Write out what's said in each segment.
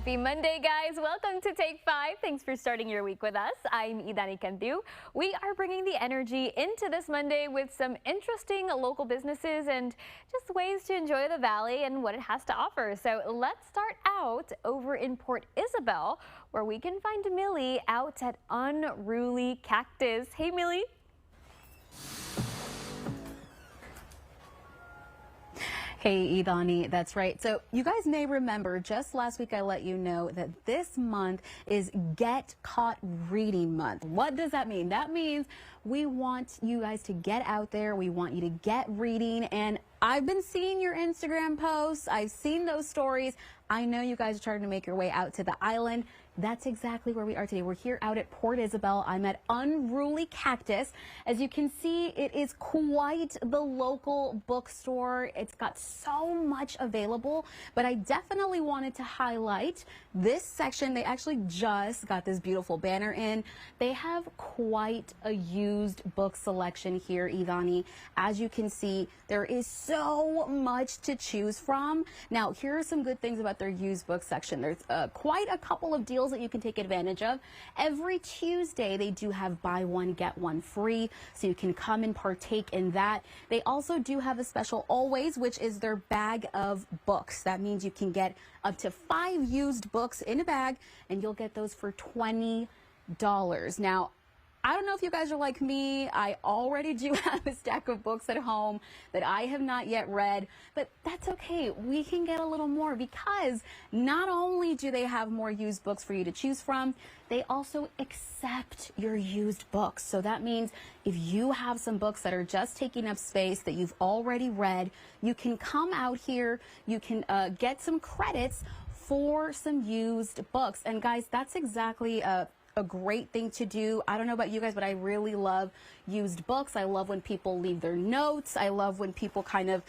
Happy Monday, guys. Welcome to Take 5. Thanks for starting your week with us. I'm Idani Cantu. We are bringing the energy into this Monday with some interesting local businesses and just ways to enjoy the Valley and what it has to offer. So let's start out over in Port Isabel, where we can find Millie out at Unruly Cactus. Hey, Millie. Hey, Idani, that's right. So you guys may remember just last week I let you know that this month is Get Caught Reading Month. What does that mean? That means we want you guys to get out there. We want you to get reading. And I've been seeing your Instagram posts. I've seen those stories. I know you guys are trying to make your way out to the island. That's exactly where we are today. We're here out at Port Isabel. I'm at Unruly Cactus. As you can see, it is quite the local bookstore. It's got so much available, but I definitely wanted to highlight this section. They actually just got this beautiful banner in. They have quite a used book selection here, Idani. As you can see, there is so much to choose from. Now, here are some good things about their used book section. There's quite a couple of deals that you can take advantage of. Every Tuesday, they do have buy one, get one free, so you can come and partake in that. They also do have a special always, which is their bag of books. That means you can get up to 5 used books in a bag, and you'll get those for $20. Now, I don't know if you guys are like me. I already do have a stack of books at home that I have not yet read, but that's okay. We can get a little more because not only do they have more used books for you to choose from, they also accept your used books. So that means if you have some books that are just taking up space that you've already read, you can come out here, you can get some credits for some used books. And guys, that's exactly a great thing to do. I don't know about you guys, but I really love used books. I love when people leave their notes. I love when people kind of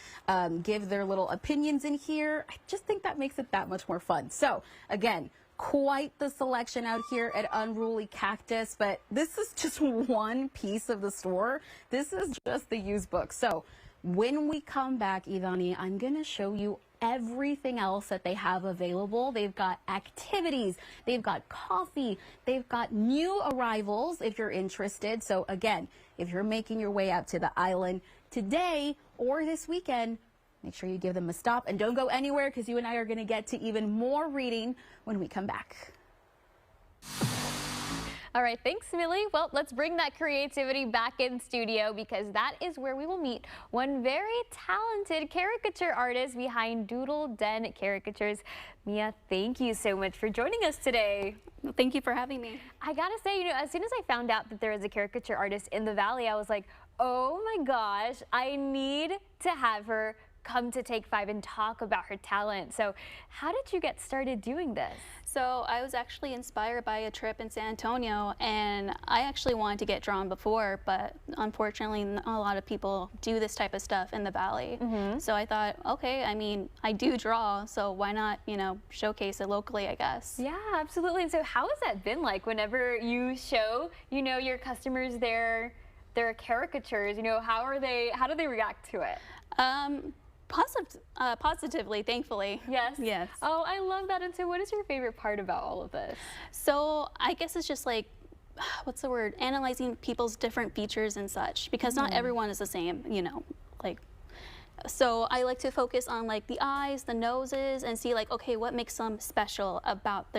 give their little opinions in here. I just think that makes it that much more fun. So again, quite the selection out here at Unruly Cactus, but this is just one piece of the store. This is just the used books. So when we come back, Idani, I'm going to show you everything else that they have available. They've got activities, they've got coffee, they've got new arrivals if you're interested. So again, if you're making your way out to the island today or this weekend, make sure you give them a stop and don't go anywhere because you and I are going to get to even more reading when we come back. All right, thanks, Millie. Well, let's bring that creativity back in studio because that is where we will meet one very talented caricature artist behind Doodle Den Caricatures. Mia, thank you so much for joining us today. Well, thank you for having me. I gotta say, as soon as I found out that there is a caricature artist in the Valley, I was like, oh my gosh, I need to have her come to Take 5 and talk about her talent. So how did you get started doing this? So I was actually inspired by a trip in San Antonio, and I actually wanted to get drawn before, but unfortunately a lot of people do this type of stuff in the Valley. So I thought, okay, I mean, I do draw, so why not, showcase it locally, I guess. Yeah, absolutely. And so how has that been like whenever you show, your customers their caricatures, how do they react to it? Positively, thankfully. Yes? Yes. Oh, I love that. And so what is your favorite part about all of this? So I guess it's just like, what's the word? Analyzing people's different features and such, because not everyone is the same, So I like to focus on like the eyes, the noses, and see like, okay, what makes them special about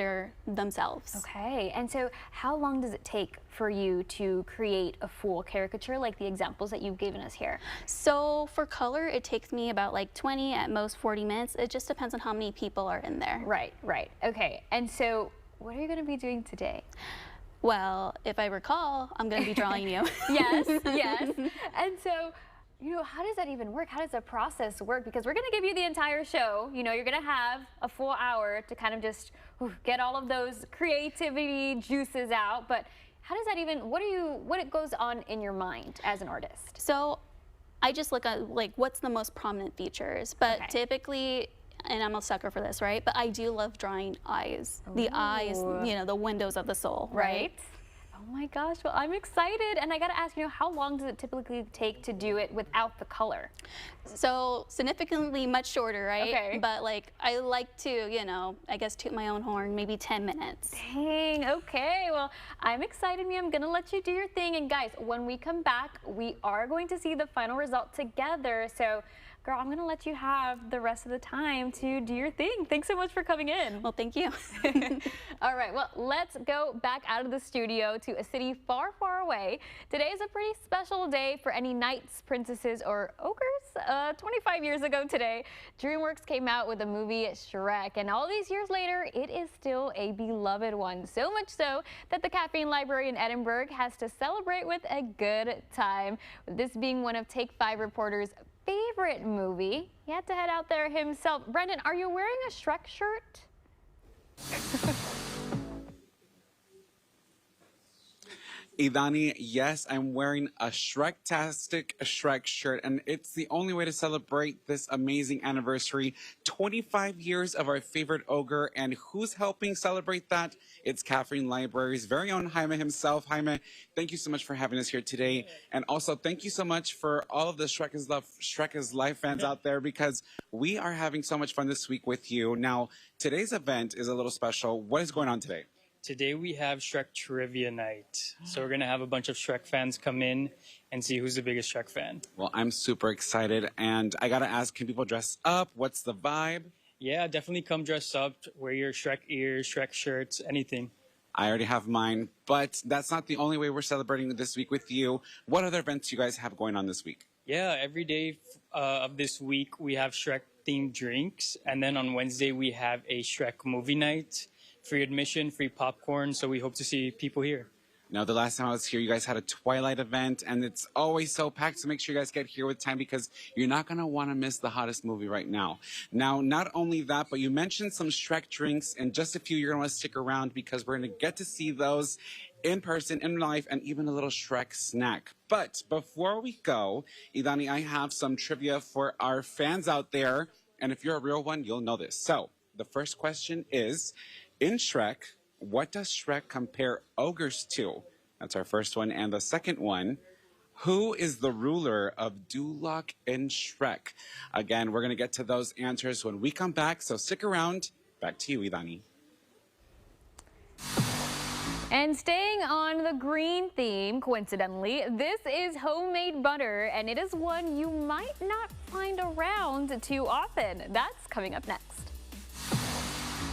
themselves. Okay, and so how long does it take for you to create a full caricature like the examples that you've given us here? So for color, it takes me about like 20, at most 40 minutes. It just depends on how many people are in there. Right. Okay, and so what are you going to be doing today? Well, if I recall, I'm going to be drawing you. Yes. And so, how does that even work? How does the process work? Because we're going to give you the entire show. You're going to have a full hour to kind of just get all of those creativity juices out. But how does that even, what goes on in your mind as an artist? So I just look at like what's the most prominent features. But typically, and I'm a sucker for this, right? But I do love drawing eyes. The eyes, the windows of the soul, right? Oh my gosh, well, I'm excited. And I gotta ask, how long does it typically take to do it without the color? So significantly much shorter, right? Okay. But like, I like to, I guess toot my own horn, maybe 10 minutes. Dang, okay. Well, I'm excited, Mia. I'm gonna let you do your thing. And guys, when we come back, we are going to see the final result together. So, girl, I'm gonna let you have the rest of the time to do your thing. Thanks so much for coming in. Well, thank you. All right, well, let's go back out of the studio to a city far, far away. Today is a pretty special day for any knights, princesses, or ogres. 25 years ago today, DreamWorks came out with the movie Shrek, and all these years later, it is still a beloved one. So much so that the Caffeine Library in Edinburgh has to celebrate with a good time. With this being one of Take 5 reporters' favorite movie, he had to head out there himself. Brendan, are you wearing a Shrek shirt? Idani, yes, I'm wearing a Shrek-tastic Shrek shirt, and it's the only way to celebrate this amazing anniversary. 25 years of our favorite ogre, and who's helping celebrate that? It's Caffeine Library's very own Jaime himself. Jaime, thank you so much for having us here today, and also thank you so much for all of the Shrek is Life fans out there, because we are having so much fun this week with you. Now, today's event is a little special. What is going on today? Today we have Shrek Trivia Night. So we're going to have a bunch of Shrek fans come in and see who's the biggest Shrek fan. Well, I'm super excited, and I gotta ask, can people dress up? What's the vibe? Yeah, definitely come dress up, wear your Shrek ears, Shrek shirts, anything. I already have mine, but that's not the only way we're celebrating this week with you. What other events you guys have going on this week? Yeah, every day of this week we have Shrek-themed drinks, and then on Wednesday we have a Shrek movie night. Free admission, free popcorn, so we hope to see people here. Now, the last time I was here, you guys had a Twilight event, and it's always so packed, so make sure you guys get here with time because you're not going to want to miss the hottest movie right now. Now, not only that, but you mentioned some Shrek drinks. In just a few, you're going to want to stick around because we're going to get to see those in person, in life, and even a little Shrek snack. But before we go, Idani, I have some trivia for our fans out there, and if you're a real one, you'll know this. So, the first question is, in Shrek, what does Shrek compare ogres to? That's our first one. And the second one, who is the ruler of Duloc in Shrek? Again, we're going to get to those answers when we come back, so stick around. Back to you, Idani. And staying on the green theme, coincidentally, this is homemade butter, and it is one you might not find around too often. That's coming up next.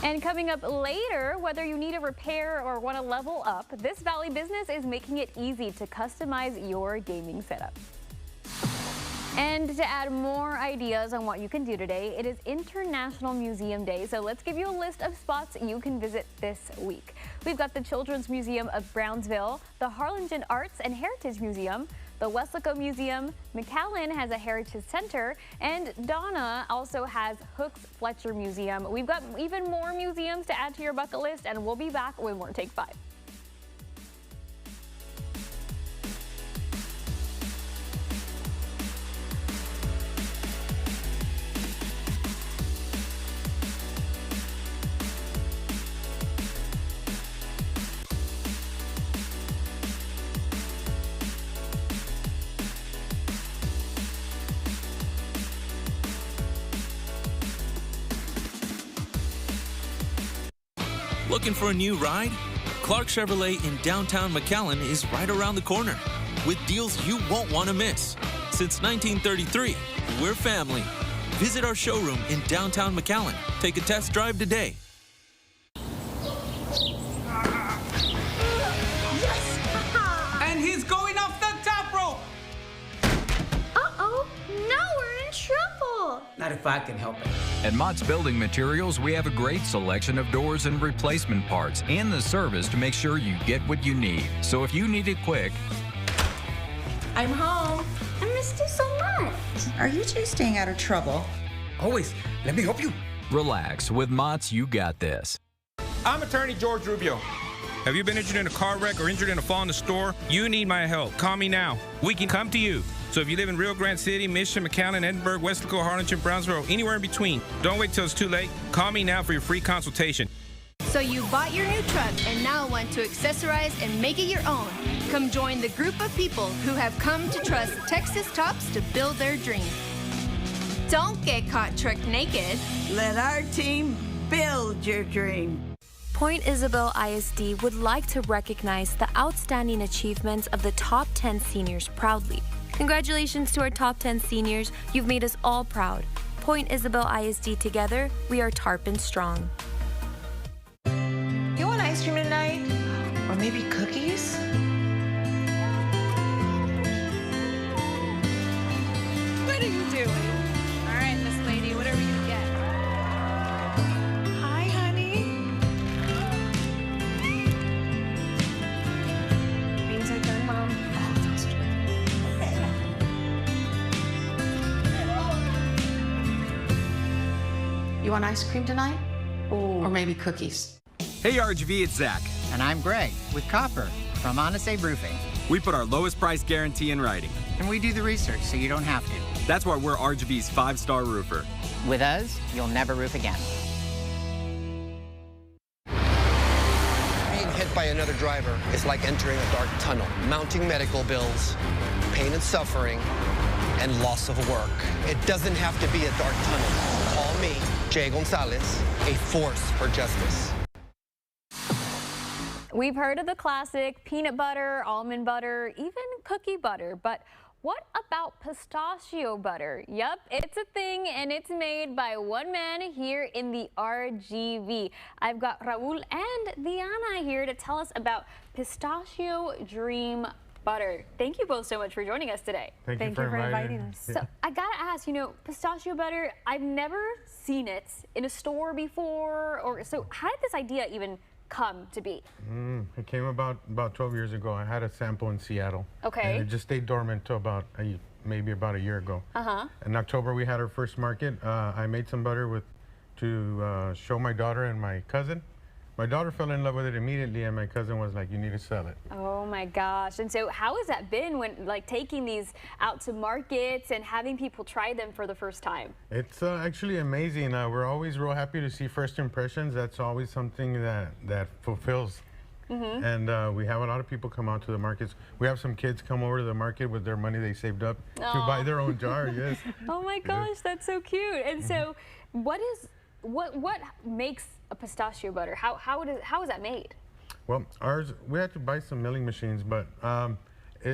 And coming up later, whether you need a repair or want to level up, this Valley business is making it easy to customize your gaming setup. And to add more ideas on what you can do today, it is International Museum Day. So let's give you a list of spots you can visit this week. We've got the Children's Museum of Brownsville, the Harlingen Arts and Heritage Museum, the Weslaco Museum, McAllen has a Heritage Center, and Donna also has Hooks Fletcher Museum. We've got even more museums to add to your bucket list, and we'll be back with more Take 5. Looking for a new ride? Clark Chevrolet in downtown McAllen is right around the corner with deals you won't want to miss. Since 1933, we're family. Visit our showroom in downtown McAllen. Take a test drive today. And he's going off the top rope! Uh-oh, now we're in trouble! Not if I can help it. At Mott's Building Materials, we have a great selection of doors and replacement parts and the service to make sure you get what you need. So if you need it quick, I'm home. I missed you so much. Are you two staying out of trouble? Always, let me help you. relax. With Mott's, you got this. I'm attorney George Rubio. Have you been injured in a car wreck or injured in a fall in the store? You need my help. Call me now. We can come to you. So if you live in Rio Grande City, Mission, McAllen, Edinburgh, Weslaco, Harlingen, Brownsville, anywhere in between, don't wait till it's too late. Call me now for your free consultation. So you bought your new truck and now want to accessorize and make it your own. Come join the group of people who have come to trust Texas Tops to build their dream. Don't get caught truck naked. Let our team build your dream. Point Isabel ISD would like to recognize the outstanding achievements of the top 10 seniors proudly. Congratulations to our top 10 seniors. You've made us all proud. Point Isabel ISD together, we are Tarpon strong. You want ice cream tonight? Or maybe cookies? What are you doing? All right, Miss Lady, whatever you get. Hi, honey. Beans are done, Mom. You want ice cream tonight? Or maybe cookies? Hey RGV, it's Zach. And I'm Greg with Copper from Honest Roofing. We put our lowest price guarantee in writing. And we do the research so you don't have to. That's why we're RGV's 5-star roofer. With us, you'll never roof again. Being hit by another driver is like entering a dark tunnel. Mounting medical bills, pain and suffering, and loss of work. It doesn't have to be a dark tunnel. Call me, Jay Gonzalez, a force for justice. We've heard of the classic peanut butter, almond butter, even cookie butter, but what about pistachio butter? Yep, it's a thing, and it's made by one man here in the RGV. I've got Raul and Diana here to tell us about Pistachio Dream Butter. Thank you both so much for joining us today. Thank you for inviting us. So I gotta ask, pistachio butter, I've never seen it in a store before, so how did this idea even come to be? It came about 12 years ago. I had a sample in Seattle. Okay. And it just stayed dormant till maybe about a year ago. In October, we had our first market. I made some butter to show my daughter and my cousin. My daughter fell in love with it immediately, and my cousin was like, "You need to sell it." Oh my gosh. And so how has that been when taking these out to markets and having people try them for the first time? It's actually amazing. We're always real happy to see first impressions. That's always something that fulfills. And we have a lot of people come out to the markets. We have some kids come over to the market with their money they saved up to buy their own jar. Yes. Oh my gosh, that's so cute. And so what makes a pistachio butter? How is that made? Well, we had to buy some milling machines, but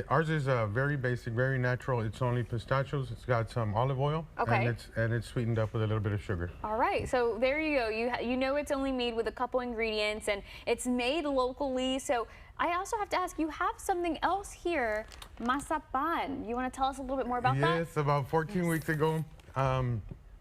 ours is very basic, very natural. It's only pistachios. It's got some olive oil, okay, and it's sweetened up with a little bit of sugar. All right, so there you go. You know it's only made with a couple ingredients, and it's made locally. So I also have to ask, you have something else here, mazapan. You want to tell us a little bit more about that? Yes, about 14 weeks ago,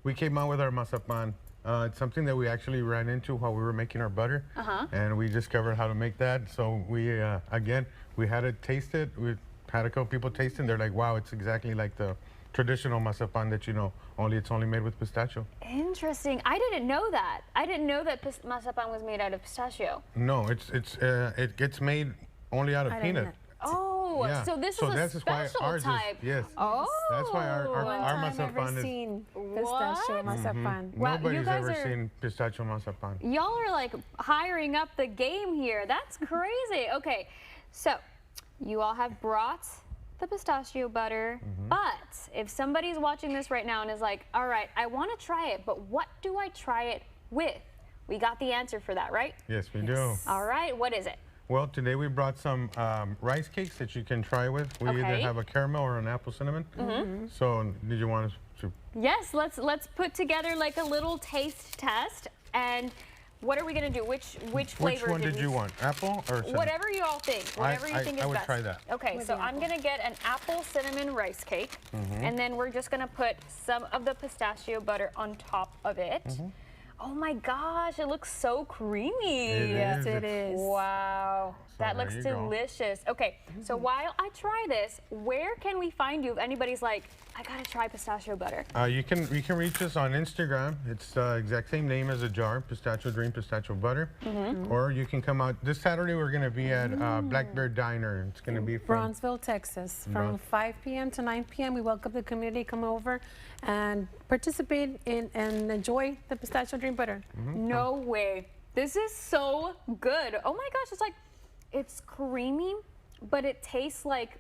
we came out with our mazapan. It's something that we actually ran into while we were making our butter, and we discovered how to make that. So we, again, we had to taste it. We had a couple people taste it, and they're like, wow, it's exactly like the traditional mazapan that only it's only made with pistachio. Interesting. I didn't know that. I didn't know that mazapan was made out of pistachio. No, it gets made only out of peanut. Oh, yeah. So this is a special type. Yes. Oh. That's why our mazapan is. Seen pistachio mazapan. Wow, nobody's ever seen pistachio mazapan. Y'all are like hiring up the game here. That's crazy. Okay, so you all have brought the pistachio butter, but if somebody's watching this right now and is like, all right, I want to try it, but what do I try it with? We got the answer for that, right? Yes, we do. All right, what is it? Well, today we brought some rice cakes that you can try with. We either have a caramel or an apple cinnamon. So, did you want us to? Yes, let's put together like a little taste test. And what are we gonna do? Which flavor? Which one did you want? Apple or cinnamon? Whatever you all think. Whatever you think is best. I would try that. Okay, so I'm gonna get an apple cinnamon rice cake, and then we're just gonna put some of the pistachio butter on top of it. Oh my gosh, it looks so creamy. Yes, it is. Wow, that looks delicious. Okay, so while I try this, where can we find you if anybody's like, I gotta try pistachio butter? You can reach us on Instagram. It's the exact same name as a jar, Pistachio Dream Pistachio Butter. Or you can come out this Saturday. We're gonna be at Black Bear Diner. It's gonna be from Bronzeville, Texas, from 5 p.m. to 9 p.m. We welcome the community to come over and participate in and enjoy the Pistachio Dream Butter. No way. This is so good. Oh my gosh, it's creamy, but it tastes like,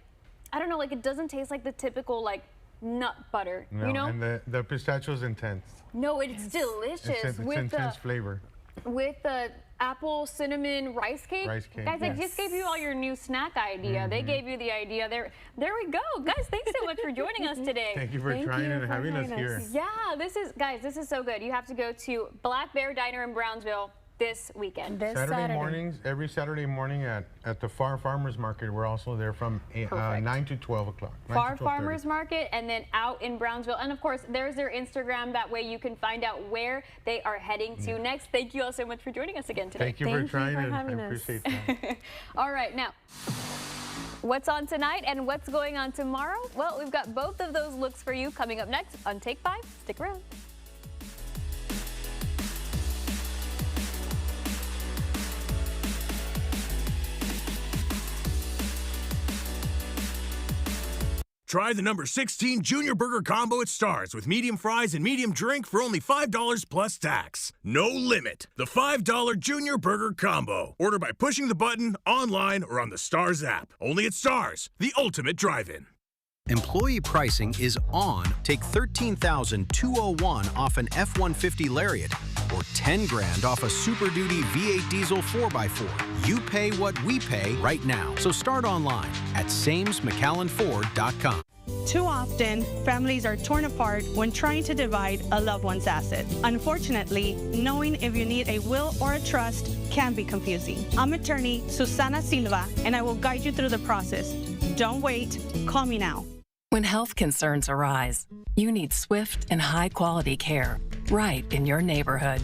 I don't know, like it doesn't taste like the typical like nut butter, no, you know? And the pistachio is intense. No, it's delicious. It's intense flavor. With the apple cinnamon rice cake. Guys, I just gave you all your new snack idea. They gave you the idea. There we go. Guys, thanks so much for joining us today. Thank you for trying and having us here. Yeah, this is so good. You have to go to Black Bear Diner in Brownsville this weekend. Saturday mornings, every Saturday morning at the Farr Farmers Market. We're also there from 9 to 12 o'clock. Farr Farmers Market, and then out in Brownsville. And of course, there's their Instagram. That way you can find out where they are heading to next. Thank you all so much for joining us again today. Thank you for trying and I appreciate that. All right, now, what's on tonight and what's going on tomorrow? Well, we've got both of those looks for you coming up next on Take 5. Stick around. Try the number 16 Junior Burger Combo at Stars with medium fries and medium drink for only $5 plus tax. No limit. The $5 Junior Burger Combo. Order by pushing the button, online, or on the Stars app. Only at Stars, the ultimate drive-in. Employee pricing is on. Take $13,201 off an F-150 Lariat or $10,000 off a Super Duty V8 Diesel 4x4. You pay what we pay right now. So start online at SamesMcAllenFord.com. Too often, families are torn apart when trying to divide a loved one's asset. Unfortunately, knowing if you need a will or a trust can be confusing. I'm attorney Susana Silva, and I will guide you through the process. Don't wait. Call me now. When health concerns arise, you need swift and high-quality care right in your neighborhood.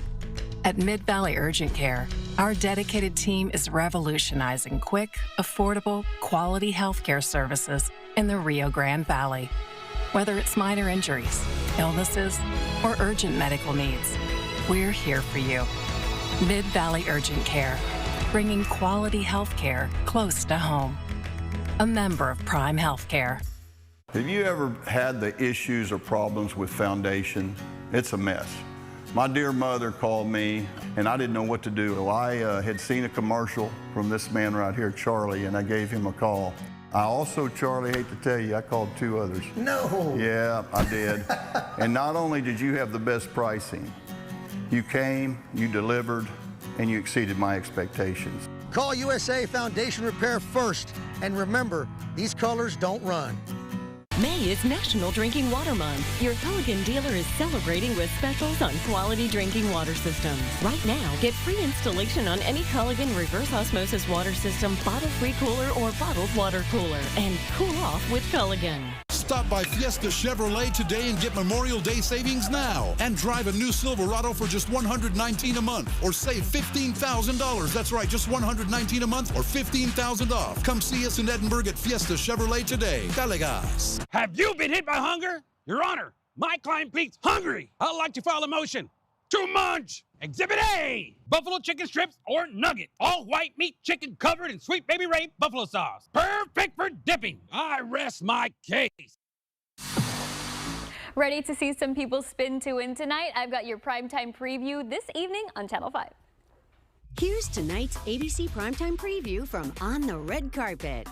At Mid-Valley Urgent Care, our dedicated team is revolutionizing quick, affordable, quality healthcare services in the Rio Grande Valley. Whether it's minor injuries, illnesses, or urgent medical needs, we're here for you. Mid-Valley Urgent Care, bringing quality healthcare close to home. A member of Prime Healthcare. Have you ever had the issues or problems with foundation? It's a mess. My dear mother called me, and I didn't know what to do. Well, I had seen a commercial from this man right here, Charlie, and I gave him a call. I also, Charlie, hate to tell you, I called 2 others. No! Yeah, I did. And not only did you have the best pricing, you came, you delivered, and you exceeded my expectations. Call USA Foundation Repair first. And remember, these colors don't run. May is National Drinking Water Month. Your Culligan dealer is celebrating with specials on quality drinking water systems. Right now, get free installation on any Culligan reverse osmosis water system, bottle-free cooler, or bottled water cooler. And cool off with Culligan. Stop by Fiesta Chevrolet today and get Memorial Day savings now. And drive a new Silverado for just $119 a month or save $15,000. That's right, just $119 a month or $15,000 off. Come see us in Edinburgh at Fiesta Chevrolet today. Galegas. Have you been hit by hunger? Your Honor, my client pleads hungry. I'd like to file a motion to munch. Exhibit A, buffalo chicken strips or nugget. All white meat chicken covered in Sweet Baby Ray buffalo sauce. Perfect for dipping. I rest my case. Ready to see some people spin to win tonight? I've got your primetime preview this evening on Channel 5. Here's tonight's ABC Primetime Preview from On the Red Carpet.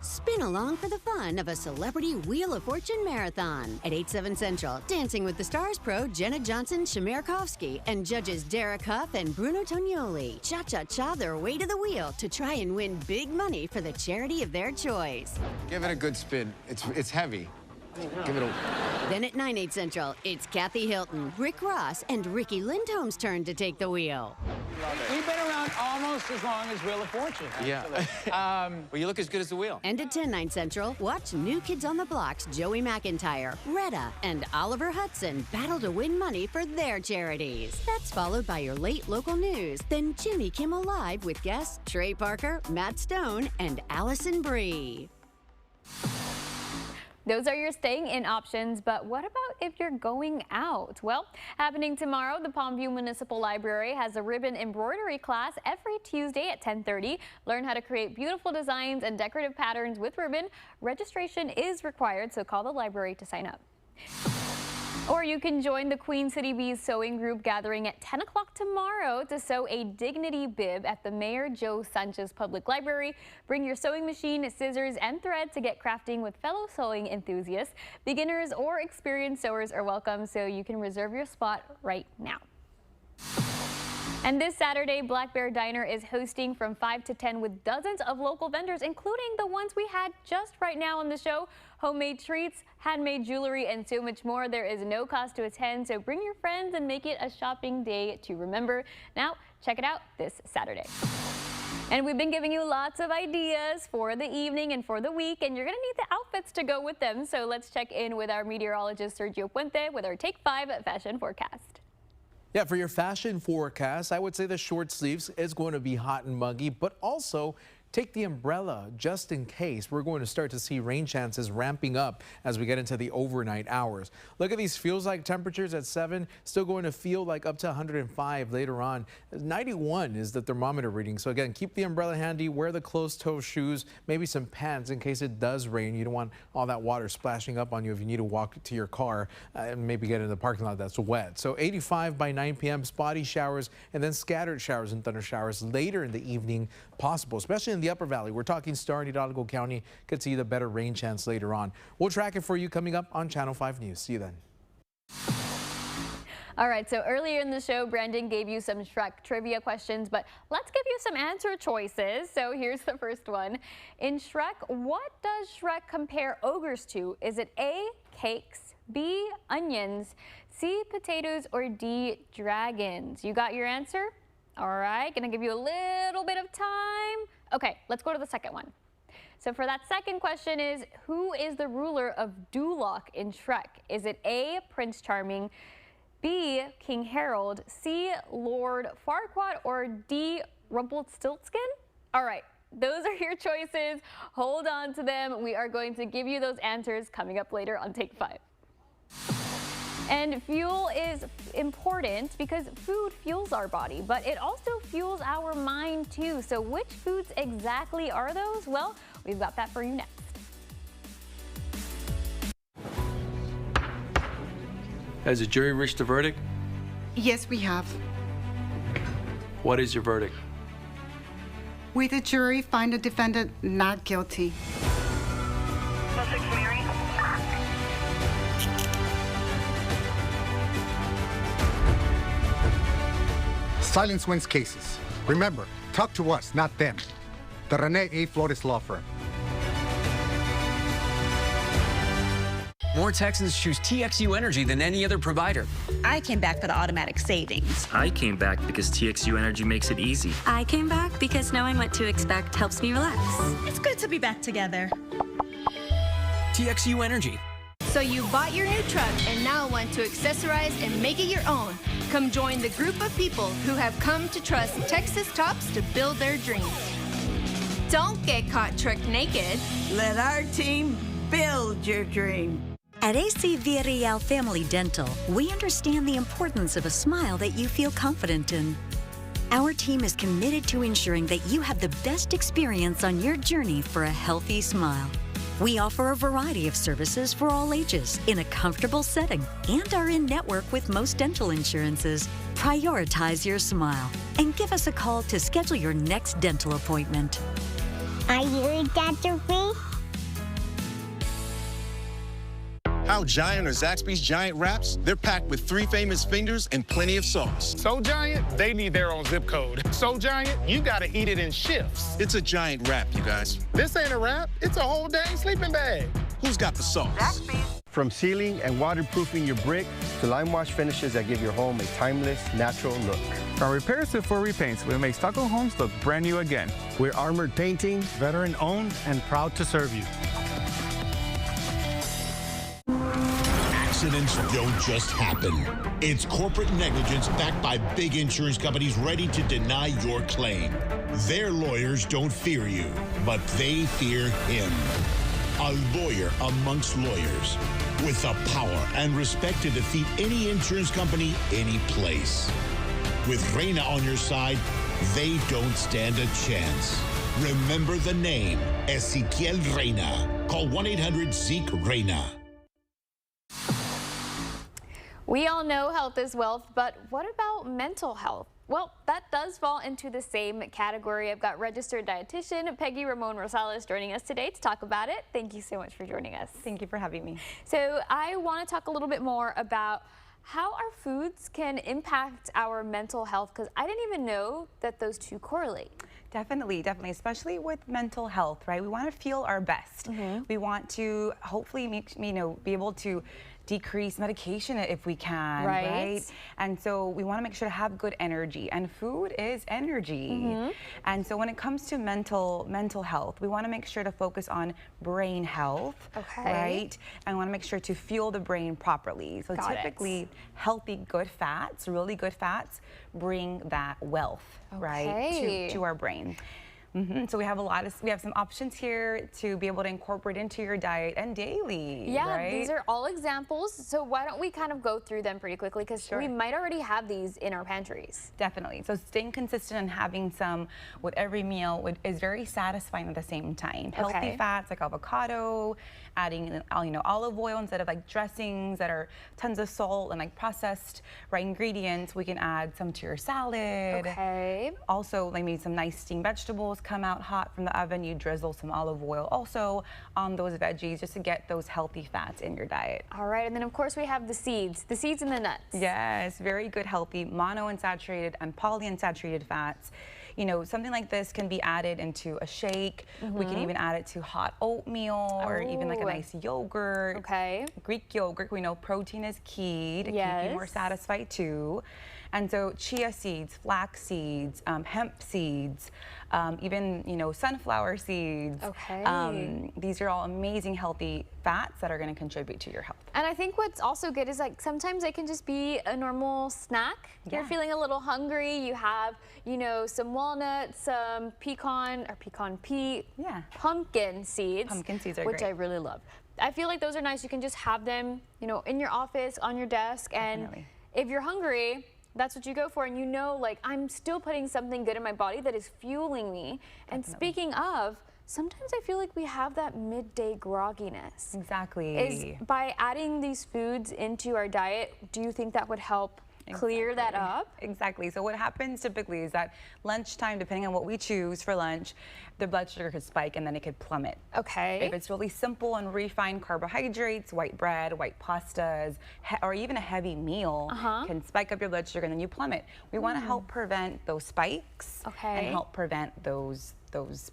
Spin along for the fun of a Celebrity Wheel of Fortune marathon. At 8/7 Central, Dancing with the Stars pro Jenna Johnson Chmerkovskiy and judges Derek Huff and Bruno Tognoli cha-cha-cha their way to the wheel to try and win big money for the charity of their choice. Give it a good spin. It's heavy. Give it a... Then at 9/8 Central, it's Kathy Hilton, Rick Ross, and Ricky Lindholm's turn to take the wheel. We've been around almost as long as Wheel of Fortune. Yeah. Well, you look as good as the wheel. And at 10/9 Central, watch New Kids on the Block's Joey McIntyre, Retta, and Oliver Hudson battle to win money for their charities. That's followed by your late local news. Then Jimmy Kimmel Live with guests Trey Parker, Matt Stone, and Allison Brie. Those are your staying in options, but what about if you're going out? Well, happening tomorrow, the Palmview Municipal Library has a ribbon embroidery class every Tuesday at 10:30. Learn how to create beautiful designs and decorative patterns with ribbon. Registration is required, so call the library to sign up. Or you can join the Queen City Bees sewing group gathering at 10 o'clock tomorrow to sew a dignity bib at the Mayor Joe Sanchez Public Library. Bring your sewing machine, scissors, and thread to get crafting with fellow sewing enthusiasts. Beginners or experienced sewers are welcome, so you can reserve your spot right now. And this Saturday, Black Bear Diner is hosting from 5 to 10 with dozens of local vendors, including the ones we had just right now on the show. Homemade treats, handmade jewelry, and so much more. There is no cost to attend, so bring your friends and make it a shopping day to remember. Now, check it out this Saturday. And we've been giving you lots of ideas for the evening and for the week, and you're going to need the outfits to go with them. So let's check in with our meteorologist, Sergio Puente, with our Take 5 fashion forecast. Yeah, for your fashion forecast, I would say the short sleeves is going to be hot and muggy, but also take the umbrella just in case. We're going to start to see rain chances ramping up as we get into the overnight hours. Look at these feels like temperatures at 7, still going to feel like up to 105 later on. 91 is the thermometer reading. So again, keep the umbrella handy, wear the closed-toe shoes, maybe some pants in case it does rain. You don't want all that water splashing up on you if you need to walk to your car and maybe get in the parking lot that's wet. So 85 by 9 p.m., spotty showers and then scattered showers and thunder showers later in the evening possible, especially in the Upper Valley. We're talking Star and Hidalgo County. Could see the better rain chance later on. We'll track it for you coming up on Channel 5 News. See you then. All right, so earlier in the show, Brandon gave you some Shrek trivia questions, but let's give you some answer choices. So here's the first one. In Shrek, what does Shrek compare ogres to? Is it A, cakes, B, onions, C, potatoes, or D, dragons? You got your answer? All right, gonna give you a little bit of time. Okay, let's go to the second one. So for that second question is, who is the ruler of Duloc in Shrek? Is it A, Prince Charming, B, King Harold, C, Lord Farquaad, or D, Rumpelstiltskin? All right, those are your choices. Hold on to them. We are going to give you those answers coming up later on Take 5. And fuel is important because food fuels our body, but it also fuels our mind too. So which foods exactly are those? Well, we've got that for you next. Has the jury reached a verdict? Yes, we have. What is your verdict? We, the jury, find the defendant not guilty. Silence wins cases. Remember, talk to us, not them. The Rene A. Flores Law Firm. More Texans choose TXU Energy than any other provider. I came back for the automatic savings. I came back because TXU Energy makes it easy. I came back because knowing what to expect helps me relax. It's good to be back together. TXU Energy. So you bought your new truck and now want to accessorize and make it your own. Come join the group of people who have come to trust Texas Tops to build their dreams. Don't get caught truck naked. Let our team build your dream. At AC Villarreal Family Dental, we understand the importance of a smile that you feel confident in. Our team is committed to ensuring that you have the best experience on your journey for a healthy smile. We offer a variety of services for all ages in a comfortable setting and are in network with most dental insurances. Prioritize your smile and give us a call to schedule your next dental appointment. Are you Dr. B? How Giant or Zaxby's Giant Wraps? They're packed with 3 famous fingers and plenty of sauce. So Giant, they need their own zip code. So Giant, you gotta eat it in shifts. It's a giant wrap, you guys. This ain't a wrap, it's a whole dang sleeping bag. Who's got the sauce? Zaxby's. From sealing and waterproofing your brick to lime wash finishes that give your home a timeless, natural look. From repairs to full repaints, we make Stucco homes look brand new again. We're Armored Painting, veteran owned and proud to serve you. Accidents don't just happen. It's corporate negligence backed by big insurance companies ready to deny your claim. Their lawyers don't fear you, but they fear him. A lawyer amongst lawyers with the power and respect to defeat any insurance company, any place. With Reina on your side, they don't stand a chance. Remember the name, Ezequiel Reina. Call 1-800-ZEKE-REINA. We all know health is wealth, but what about mental health? Well, that does fall into the same category. I've got registered dietitian Peggy Ramon Rosales joining us today to talk about it. Thank you so much for joining us. Thank you for having me. So I want to talk a little bit more about how our foods can impact our mental health, because I didn't even know that those two correlate. Definitely, definitely, especially with mental health, right? We want to feel our best. We want to hopefully be able to decrease medication if we can, right? And so we want to make sure to have good energy, and food is energy. And so when it comes to mental health, we want to make sure to focus on brain health, right? And we want to make sure to fuel the brain properly. So typically, healthy, good fats, really good fats, bring that wealth, right, to our brain. So we have some options here to be able to incorporate into your diet and daily. Yeah, right? These are all examples. So why don't we kind of go through them pretty quickly, because we might already have these in our pantries. Definitely. So staying consistent and having some with every meal is very satisfying at the same time. Healthy fats like avocado, adding olive oil instead of like dressings that are tons of salt and like processed ingredients. We can add some to your salad. Also, like maybe some nice steamed vegetables come out hot from the oven. You drizzle some olive oil also on those veggies just to get those healthy fats in your diet. All right, and then of course we have the seeds and the nuts. Yes, very good healthy monounsaturated and polyunsaturated fats. You know, something like this can be added into a shake. We can even add it to hot oatmeal or even like a nice yogurt. Greek yogurt, we know protein is key to keep you more satisfied too. And so chia seeds, flax seeds, hemp seeds, even, sunflower seeds. These are all amazing healty fats that are going to contribute to your health. And I think what's also good is like sometimes it can just be a normal snack. You're feeling a little hungry. You have, some walnuts, some pumpkin seeds. Pumpkin seeds are which great. I really love. I feel like those are nice. You can just have them, in your office, on your desk. And if you're hungry, that's what you go for, and like I'm still putting something good in my body that is fueling me. And speaking of, sometimes I feel like we have that midday grogginess. Exactly. By adding these foods into our diet, do you think that would help clear that up? Exactly. So what happens typically is that lunchtime, depending on what we choose for lunch, the blood sugar could spike and then it could plummet. If it's really simple and refined carbohydrates, white bread, white pastas, or even a heavy meal can spike up your blood sugar and then you plummet. We want to help prevent those spikes and help prevent those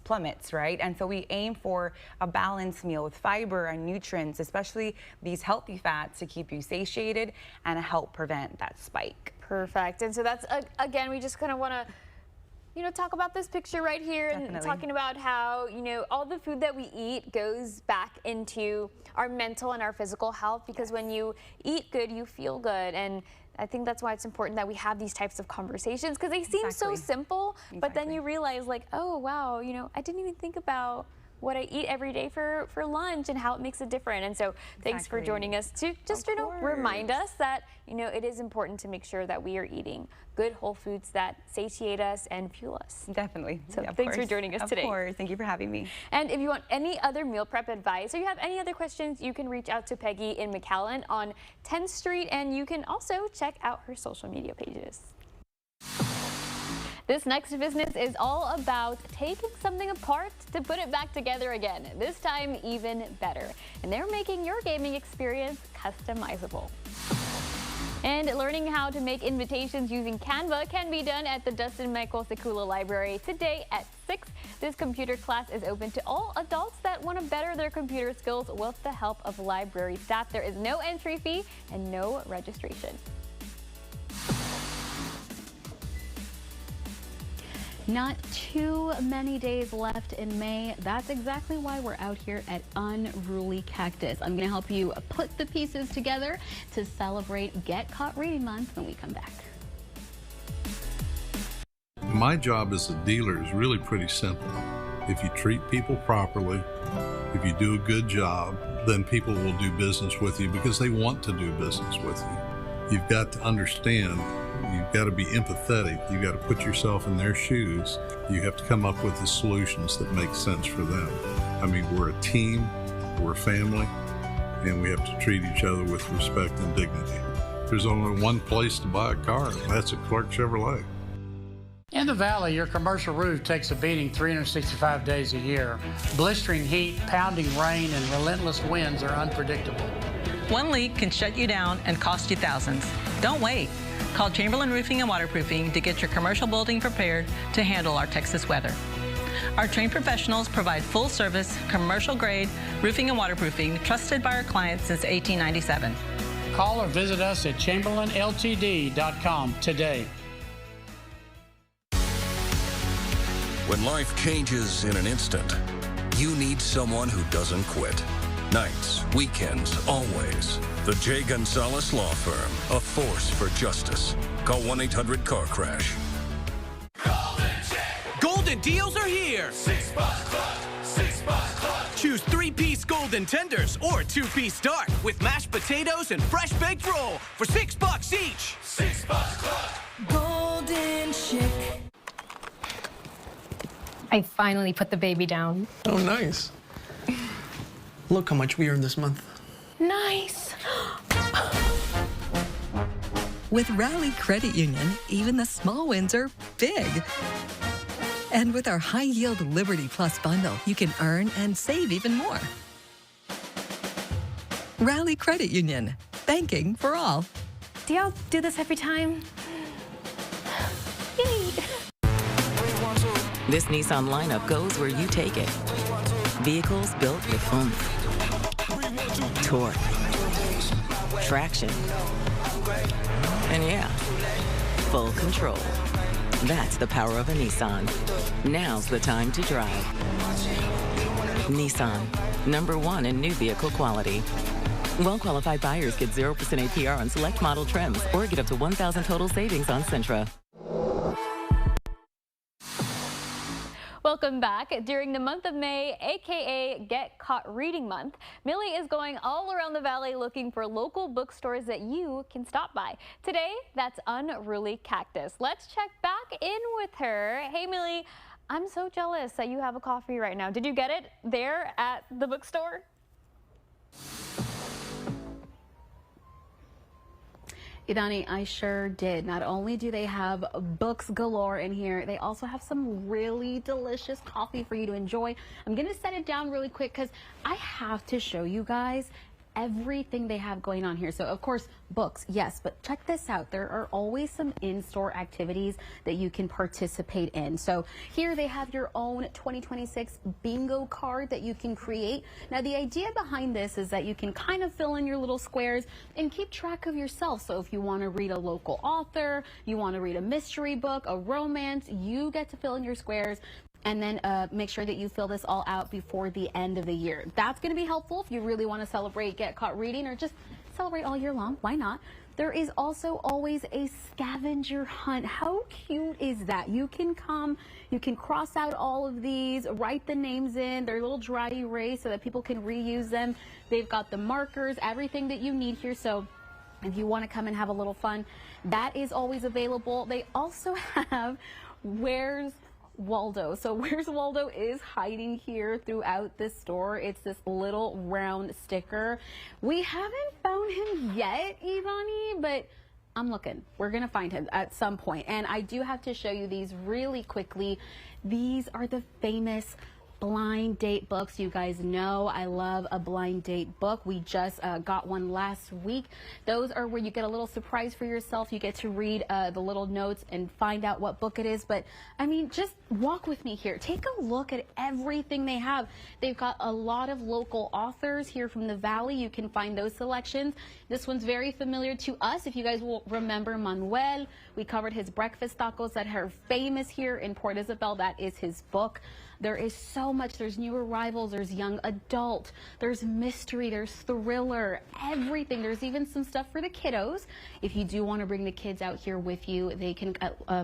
plummets, right? And so we aim for a balanced meal with fiber and nutrients, especially these healthy fats, to keep you satiated and help prevent that spike. Perfect. And so that's, again, we just kind of want to talk about this picture right here and talking about how, all the food that we eat goes back into our mental and our physical health, because when you eat good, you feel good. And I think that's why it's important that we have these types of conversations, because they seem so simple, but then you realize like, oh, wow, I didn't even think about what I eat every day for lunch and how it makes a difference. And so thanks for joining us to just remind us that it is important to make sure that we are eating good whole foods that satiate us and fuel us. Definitely. So thanks for joining us today. Of course. Thank you for having me. And if you want any other meal prep advice or you have any other questions, you can reach out to Peggy in McAllen on 10th Street, and you can also check out her social media pages. This next business is all about taking something apart to put it back together again, this time even better. And they're making your gaming experience customizable. And learning how to make invitations using Canva can be done at the Dustin Michael Sekula Library today at 6. This computer class is open to all adults that want to better their computer skills with the help of library staff. There is no entry fee and no registration. Not too many days left in May. That's exactly why we're out here at Unruly Cactus. I'm going to help you put the pieces together to celebrate Get Caught Reading Month when we come back. My job as a dealer is really pretty simple. If you treat people properly, if you do a good job, then people will do business with you because they want to do business with you. You've got to understand. You've got to be empathetic. You've got to put yourself in their shoes. You have to come up with the solutions that make sense for them. I mean, we're a team, we're a family, and we have to treat each other with respect and dignity. There's only one place to buy a car, and that's at Clark Chevrolet. In the Valley, your commercial roof takes a beating 365 days a year. Blistering heat, pounding rain, and relentless winds are unpredictable. One leak can shut you down and cost you thousands. Don't wait. Call Chamberlain Roofing and Waterproofing to get your commercial building prepared to handle our Texas weather. Our trained professionals provide full-service, commercial-grade roofing and waterproofing trusted by our clients since 1897. Call or visit us at chamberlainltd.com today. When life changes in an instant, you need someone who doesn't quit. Nights, weekends, always. The J. Gonzalez Law Firm, a force for justice. Call 1-800-CAR-CRASH. Golden deals are here. $6 Club, $6 Club. Choose 3-piece golden tenders or 2-piece dark with mashed potatoes and fresh baked roll for $6 each. $6 Club. Golden Chick. I finally put the baby down. Oh, nice. Look how much we earned this month. Nice. With Rally Credit Union, even the small wins are big. And with our high-yield Liberty Plus bundle, you can earn and save even more. Rally Credit Union. Banking for all. Do y'all do this every time? Yay! This Nissan lineup goes where you take it. Vehicles built with oomph, torque, traction, and yeah, full control. That's the power of a Nissan. Now's the time to drive. Nissan, #1 in new vehicle quality. Well-qualified buyers get 0% APR on select model trims or get up to $1,000 total savings on Sentra. Welcome back. During the month of May, aka Get Caught Reading Month, Millie is going all around the Valley looking for local bookstores that you can stop by. Today, that's Unruly Cactus. Let's check back in with her. Hey Millie, I'm so jealous that you have a coffee right now. Did you get it there at the bookstore? Idani, I sure did. Not only do they have books galore in here, they also have some really delicious coffee for you to enjoy. I'm going to set it down really quick because I have to show you guys everything they have going on here. So of course, books, yes, but check this out. There are always some in-store activities that you can participate in. So here they have your own 2026 bingo card that you can create. Now the idea behind this is that you can kind of fill in your little squares and keep track of yourself. So if you want to read a local author, you want to read a mystery book, a romance, you get to fill in your squares. And then make sure that you fill this all out before the end of the year. That's going to be helpful if you really want to celebrate Get Caught Reading or just celebrate all year long. Why not? There is also always a scavenger hunt. How cute is that? You can come, you can cross out all of these, write the names in. They're a little dry erase so that people can reuse them. They've got the markers, everything that you need here. So if you want to come and have a little fun, that is always available. They also have Where's Waldo. So Where's Waldo is hiding here throughout this store. It's this little round sticker. We haven't found him yet, Ivani, but I'm looking. We're going to find him at some point. And I do have to show you these really quickly. These are the famous blind date books. You guys know I love a blind date book. We just got one last week. Those are where you get a little surprise for yourself. You get to read the little notes and find out what book it is. But I mean, just walk with me here. Take a look at everything they have. They've got a lot of local authors here from the Valley. You can find those selections. This one's very familiar to us. If you guys will remember Manuel, we covered his breakfast tacos that are famous here in Port Isabel. That is his book. There is so much. There's new arrivals, there's young adult, there's mystery, there's thriller, everything. There's even some stuff for the kiddos. If you do want to bring the kids out here with you, they can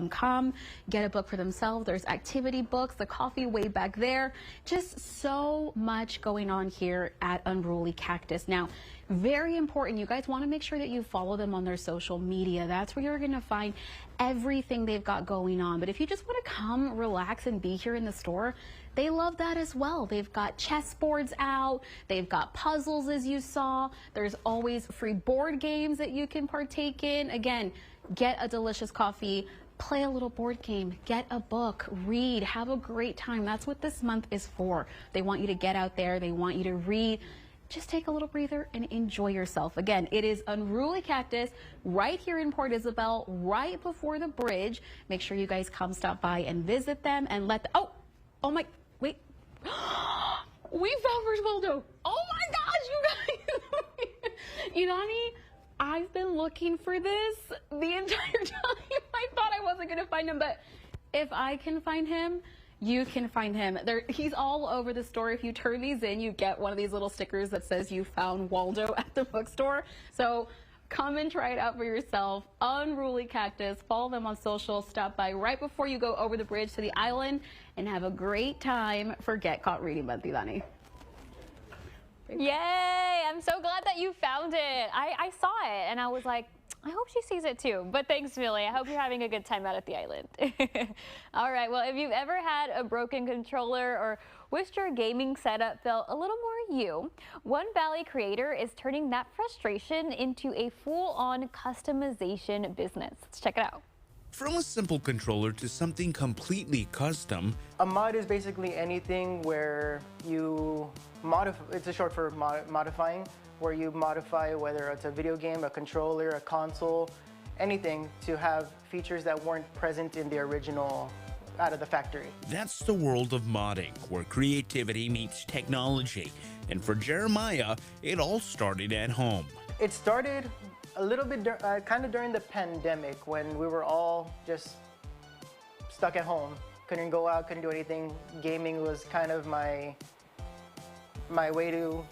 come, get a book for themselves. There's activity books, the coffee way back there. Just so much going on here at Unruly Cactus. Now, very important, you guys want to make sure that you follow them on their social media. That's where you're going to find everything they've got going on. But if you just want to come, relax, and be here in the store, they love that as well. They've got chessboards out, they've got puzzles as you saw, there's always free board games that you can partake in. Again, get a delicious coffee, play a little board game, get a book, read, have a great time. That's what this month is for. They want you to get out there, they want you to read. Just take a little breather and enjoy yourself. Again, it is Unruly Cactus right here in Port Isabel, right before the bridge. Make sure you guys come stop by and visit them and let oh my, wait. We found First Waldo. Oh my gosh, you guys. Idani, I've been looking for this the entire time. I thought I wasn't gonna find him, but if I can find him, you can find him. He's all over the store. If you turn these in, you get one of these little stickers that says you found Waldo at the bookstore. So come and try it out for yourself. Unruly Cactus. Follow them on social. Stop by right before you go over the bridge to the island and have a great time for Get Caught Reading Month, Idani. Yay! I'm so glad that you found it. I saw it and I was like, I hope she sees it too. But thanks, Millie. I hope you're having a good time out at the island. All right. Well, if you've ever had a broken controller or wished your gaming setup felt a little more you, One Valley Creator is turning that frustration into a full-on customization business. Let's check it out. From a simple controller to something completely custom. A mod is basically anything where you modify, it's a short for modifying, where you modify whether it's a video game, a controller, a console, anything to have features that weren't present in the original out of the factory. That's the world of modding, where creativity meets technology. And for Jeremiah, it all started at home. It started a little bit kind of during the pandemic when we were all just stuck at home. Couldn't go out, couldn't do anything. Gaming was kind of my way to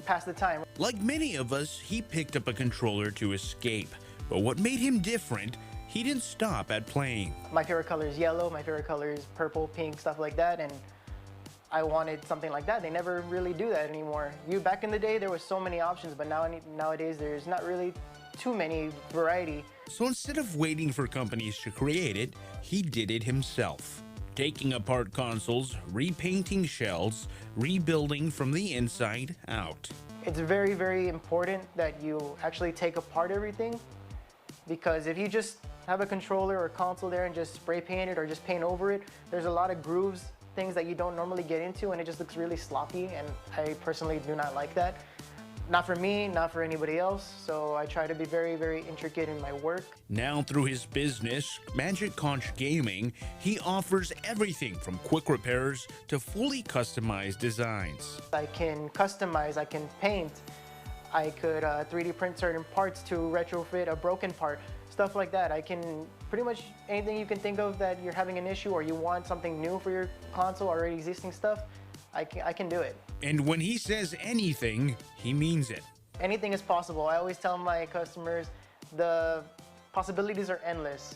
pass the time. Like many of us, he picked up a controller to escape. But what made him different, he didn't stop at playing. My favorite color is yellow, my favorite color is purple, pink, stuff like that, and I wanted something like that. They never really do that anymore. Back in the day, there was so many options, but nowadays there's not really too many variety. So instead of waiting for companies to create it, he did it himself. Taking apart consoles, repainting shells, rebuilding from the inside out. It's very, very important that you actually take apart everything, because if you just have a controller or console there and just spray paint it or just paint over it, there's a lot of grooves, things that you don't normally get into, and it just looks really sloppy, and I personally do not like that. Not for me, not for anybody else, so I try to be very, very intricate in my work. Now through his business, Magic Conch Gaming, he offers everything from quick repairs to fully customized designs. I can customize, I can paint, I could 3D print certain parts to retrofit a broken part, stuff like that. I can pretty much anything you can think of that you're having an issue or you want something new for your console or already existing stuff, I can do it. And when he says anything, he means it. Anything is possible. I always tell my customers the possibilities are endless.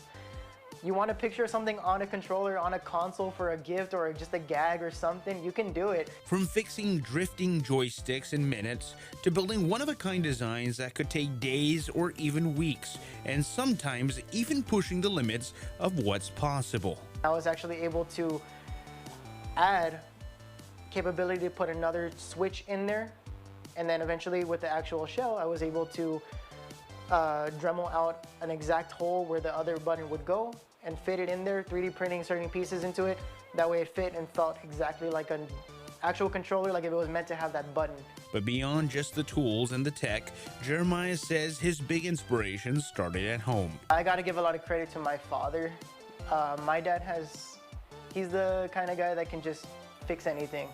You want to picture something on a controller, on a console for a gift or just a gag or something, you can do it. From fixing drifting joysticks in minutes to building one-of-a-kind designs that could take days or even weeks, and sometimes even pushing the limits of what's possible. I was actually able to add capability to put another switch in there, and then eventually with the actual shell I was able to Dremel out an exact hole where the other button would go and fit it in there, 3D printing certain pieces into it. That way it fit and felt exactly like an actual controller, like if it was meant to have that button. But beyond just the tools and the tech, Jeremiah says his big inspiration started at home. I gotta give a lot of credit to my father. My dad he's the kind of guy that can just fix anything.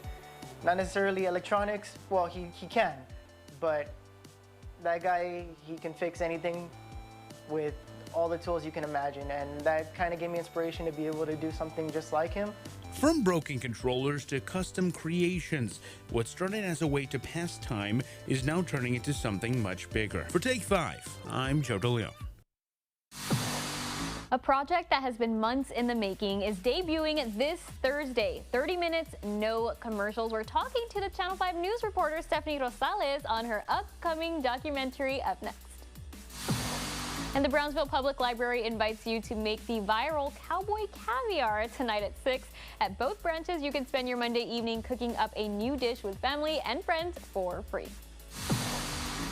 Not necessarily electronics, well, he can, but that guy, he can fix anything with all the tools you can imagine, and that kind of gave me inspiration to be able to do something just like him. From broken controllers to custom creations, what started as a way to pass time is now turning into something much bigger. For Take 5, I'm Joe DeLeon. A project that has been months in the making is debuting this Thursday. 30 minutes, no commercials. We're talking to the Channel 5 News reporter Stephanie Rosales on her upcoming documentary up next. And the Brownsville Public Library invites you to make the viral cowboy caviar tonight at 6. At both branches, you can spend your Monday evening cooking up a new dish with family and friends for free.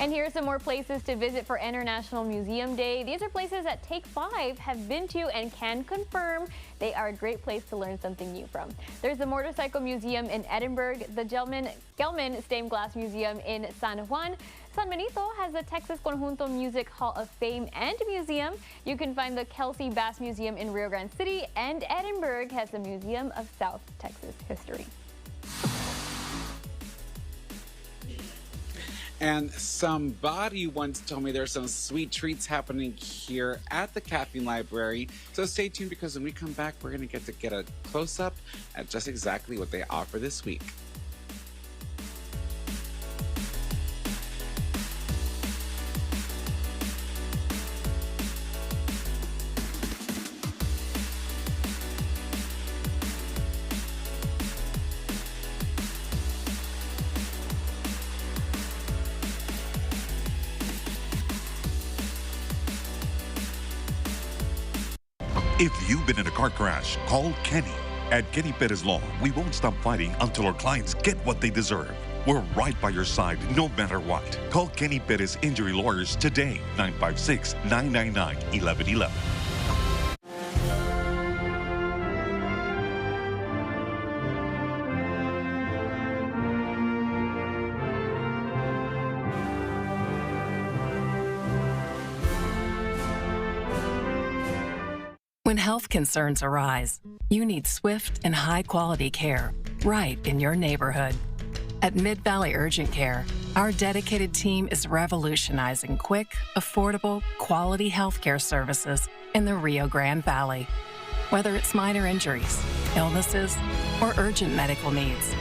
And here are some more places to visit for International Museum Day. These are places that Take 5 have been to and can confirm they are a great place to learn something new from. There's the Motorcycle Museum in Edinburgh, the Gelman Stained Glass Museum in San Juan. San Benito has the Texas Conjunto Music Hall of Fame and Museum. You can find the Kelsey Bass Museum in Rio Grande City, and Edinburgh has the Museum of South Texas History. And somebody once told me there's some sweet treats happening here at the Caffeine Library. So stay tuned, because when we come back, we're going to get a close-up at just exactly what they offer this week. If you've been in a car crash, call Kenny. At Kenny Perez Law, we won't stop fighting until our clients get what they deserve. We're right by your side, no matter what. Call Kenny Perez Injury Lawyers today, 956-999-1111. When health concerns arise, you need swift and high-quality care right in your neighborhood. At Mid-Valley Urgent Care, our dedicated team is revolutionizing quick, affordable, quality healthcare services in the Rio Grande Valley. Whether it's minor injuries, illnesses, or urgent medical needs,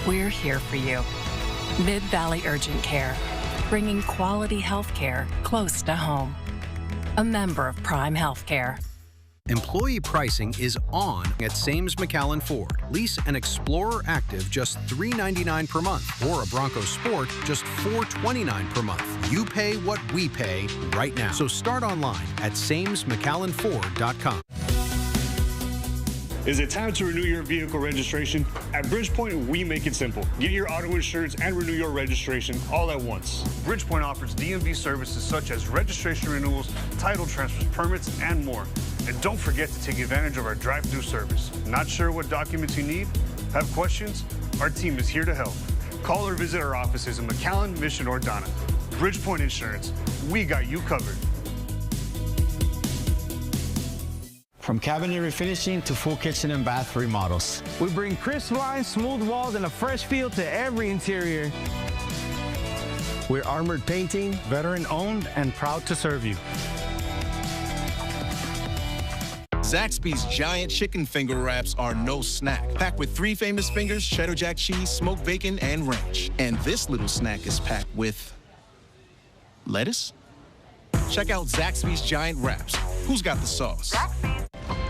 we're here for you. Mid-Valley Urgent Care, bringing quality healthcare close to home. A member of Prime Healthcare. Employee pricing is on at Sames McAllen Ford. Lease an Explorer Active just $399 per month, or a Bronco Sport just $429 per month. You pay what we pay right now. So start online at samesmcallenford.com. Is it time to renew your vehicle registration? At Bridgepoint, we make it simple. Get your auto insurance and renew your registration all at once. Bridgepoint offers DMV services such as registration renewals, title transfers, permits, and more. And don't forget to take advantage of our drive-through service. Not sure what documents you need? Have questions? Our team is here to help. Call or visit our offices in McAllen, Mission, or Donna. Bridgepoint Insurance, we got you covered. From cabinet refinishing to full kitchen and bath remodels. We bring crisp lines, smooth walls, and a fresh feel to every interior. We're Armored Painting, veteran owned and proud to serve you. Zaxby's giant chicken finger wraps are no snack. Packed with 3 famous fingers, cheddar jack cheese, smoked bacon, and ranch. And this little snack is packed with lettuce? Check out Zaxby's giant wraps. Who's got the sauce?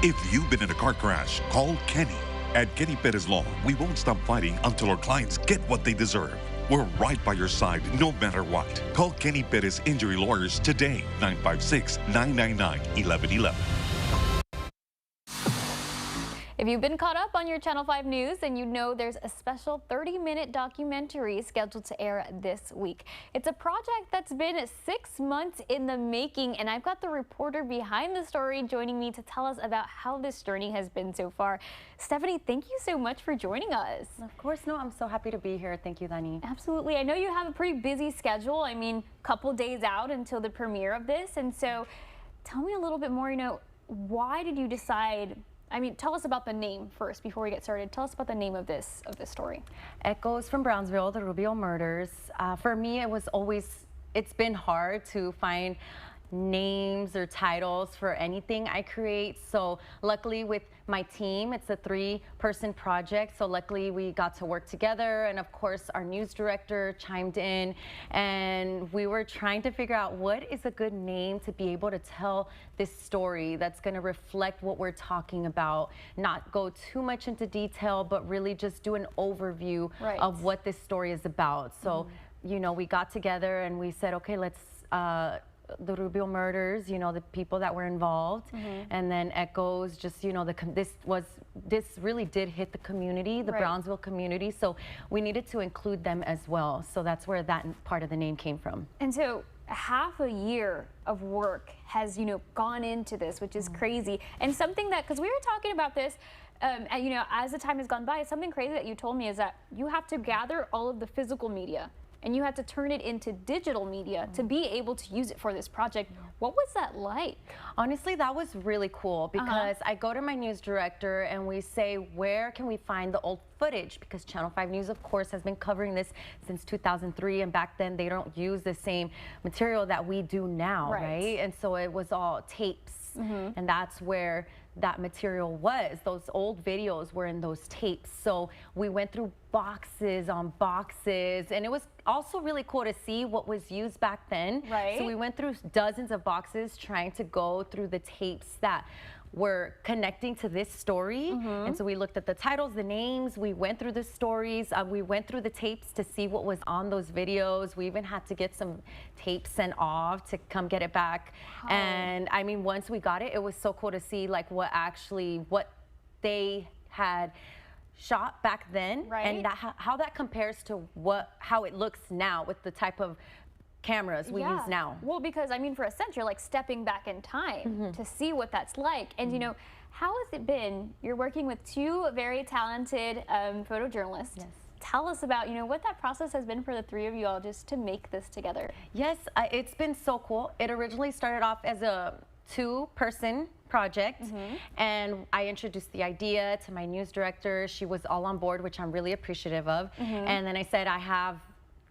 If you've been in a car crash, call Kenny. At Kenny Perez Law, we won't stop fighting until our clients get what they deserve. We're right by your side, no matter what. Call Kenny Perez Injury Lawyers today, 956-999-1111. If you've been caught up on your Channel 5 news, then you know there's a special 30-minute documentary scheduled to air this week. It's a project that's been 6 months in the making, and I've got the reporter behind the story joining me to tell us about how this journey has been so far. Stephanie, thank you so much for joining us. Of course, no, I'm so happy to be here. Thank you, Dani. Absolutely. I know you have a pretty busy schedule. I mean, a couple days out until the premiere of this, and so tell me a little bit more, why did you decide? I mean, tell us about the name first before we get started. Tell us about the name of this story. Echoes from Brownsville, the Rubio murders. For me, it's been hard to find names or titles for anything I create. So luckily with my team, it's a 3-person project. So luckily we got to work together. And of course, our news director chimed in, and we were trying to figure out what is a good name to be able to tell this story that's going to reflect what we're talking about, not go too much into detail, but really just do an overview of what this story is about. So, we got together and we said, okay, let's the Rubio murders, you know, the people that were involved, and then Echoes, just, you know, this really did hit the community, the Brownsville community, so we needed to include them as well. So that's where that part of the name came from. And so half a year of work has, you know, gone into this, which is crazy. And something that, because we were talking about this, you know, as the time has gone by, something crazy that you told me is that you have to gather all of the physical media and you had to turn it into digital media to be able to use it for this project. What was that like? Honestly, that was really cool because I go to my news director and we say, where can we find the old footage? Because Channel 5 News, of course, has been covering this since 2003, and back then they don't use the same material that we do now, right? And so it was all tapes, and that's where that material was. Those old videos were in those tapes. So we went through boxes on boxes, and it was also really cool to see what was used back then. So we went through dozens of boxes trying to go through the tapes that were connecting to this story. And so we looked at the titles, the names, we went through the stories, we went through the tapes to see what was on those videos. We even had to get some tapes sent off to come get it back. And I mean, once we got it, it was so cool to see like what they had shot back then, and that, how that compares to how it looks now with the type of cameras we use now. Well, because I mean, for a sense, you're like stepping back in time to see what that's like. And you know, how has it been? You're working with two very talented photojournalists. Tell us about, you know, what that process has been for the three of you all just to make this together. Yes, it's been so cool. It originally started off as a two-person project, and I introduced the idea to my news director. She was all on board, which I'm really appreciative of. And then I said, I have